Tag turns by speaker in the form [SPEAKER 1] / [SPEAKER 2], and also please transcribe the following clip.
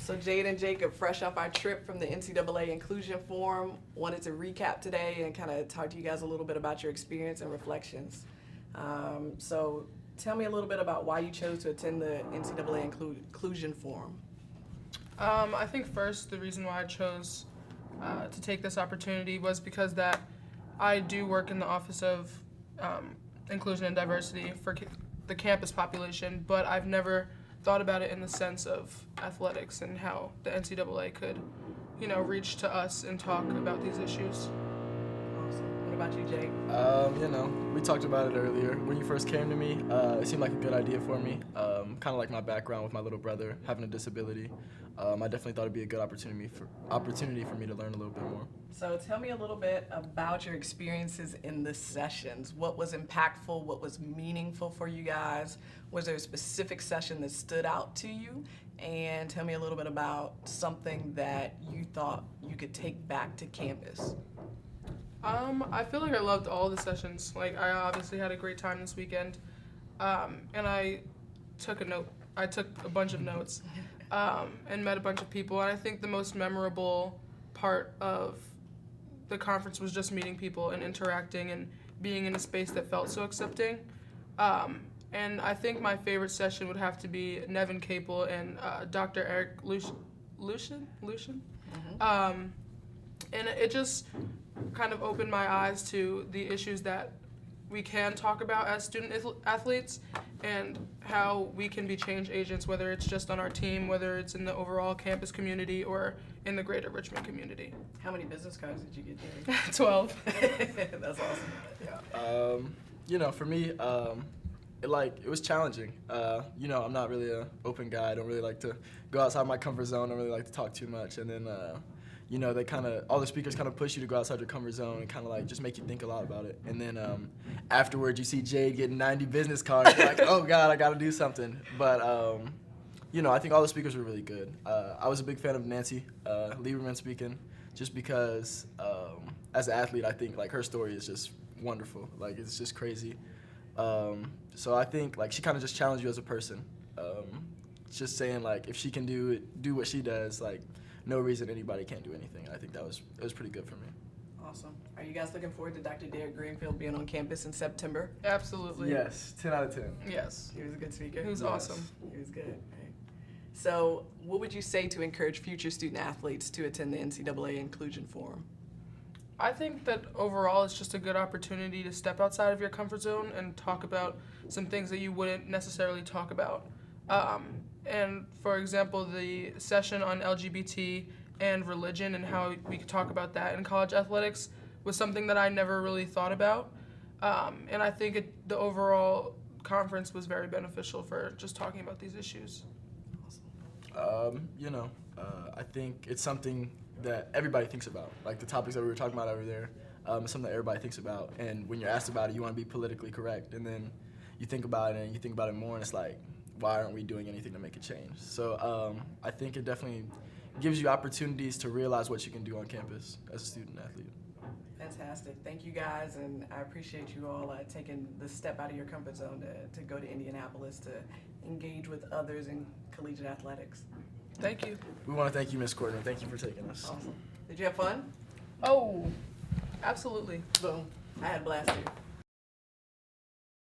[SPEAKER 1] So Jade and Jacob, fresh off our trip from the NCAA Inclusion Forum, wanted to recap today and kind of talk to you guys a little bit about your experience and reflections. So tell me a little bit about why you chose to attend the NCAA Inclusion Forum.
[SPEAKER 2] I think first the reason why I chose to take this opportunity was because that I do work in the Office of Inclusion and Diversity for the campus population, but I've never thought about it in the sense of athletics and how the NCAA could, reach to us and talk about these issues.
[SPEAKER 1] Awesome. What about you, Jake?
[SPEAKER 3] We talked about it earlier. When you first came to me, it seemed like a good idea for me. Kind of like my background with my little brother having a disability. I definitely thought it'd be a good opportunity for me to learn a little bit more.
[SPEAKER 1] So tell me a little bit about your experiences in the sessions. What was impactful? What was meaningful for you guys? Was there a specific session that stood out to you? And tell me a little bit about something that you thought you could take back to campus.
[SPEAKER 2] I feel like I loved all the sessions. Like, I obviously had a great time this weekend, and I took a bunch of notes, and met a bunch of people. And I think the most memorable part of the conference was just meeting people and interacting and being in a space that felt so accepting. And I think my favorite session would have to be Nevin Capel and Dr. Eric Lucian? And it just kind of opened my eyes to the issues that we can talk about as student athletes and how we can be change agents, whether it's just on our team, whether it's in the overall campus community or in the greater Richmond community.
[SPEAKER 1] How many business cards did you get, Jerry?
[SPEAKER 2] 12.
[SPEAKER 1] That's awesome.
[SPEAKER 3] Yeah. For me, it was challenging. I'm not really an open guy. I don't really like to go outside my comfort zone. I don't really like to talk too much. And then, all the speakers kind of push you to go outside your comfort zone and kind of like just make you think a lot about it. And then afterwards, you see Jade getting 90 business cards. You're like, oh God, I got to do something. But, I think all the speakers were really good. I was a big fan of Nancy Lieberman speaking, just because as an athlete, I think like her story is just wonderful. Like, it's just crazy. So I think like she kind of just challenged you as a person. Just saying like if she can do what she does, like no reason anybody can't do anything. I think it was pretty good for me.
[SPEAKER 1] Awesome. Are you guys looking forward to Dr. Derek Greenfield being on campus in September?
[SPEAKER 2] Absolutely.
[SPEAKER 3] Yes, 10 out of 10.
[SPEAKER 2] Yes.
[SPEAKER 1] He was a good speaker.
[SPEAKER 2] He was awesome.
[SPEAKER 1] He was good. Right. So what would you say to encourage future student athletes to attend the NCAA Inclusion Forum?
[SPEAKER 2] I think that overall it's just a good opportunity to step outside of your comfort zone and talk about some things that you wouldn't necessarily talk about. And for example, the session on LGBT and religion and how we could talk about that in college athletics was something that I never really thought about. And I think the overall conference was very beneficial for just talking about these issues.
[SPEAKER 3] I think it's something that everybody thinks about. Like the topics that we were talking about over there, is something that everybody thinks about. And when you're asked about it, you want to be politically correct. And then you think about it and you think about it more, and it's like, why aren't we doing anything to make a change? So I think it definitely gives you opportunities to realize what you can do on campus as a student athlete.
[SPEAKER 1] Fantastic. Thank you guys, and I appreciate you all taking the step out of your comfort zone to go to Indianapolis to engage with others in collegiate athletics.
[SPEAKER 2] Thank you.
[SPEAKER 3] We want to thank you, Ms. Courtney. Thank you for taking us.
[SPEAKER 1] Awesome. Did you have fun?
[SPEAKER 2] Oh, absolutely.
[SPEAKER 1] Boom. I had a blast too.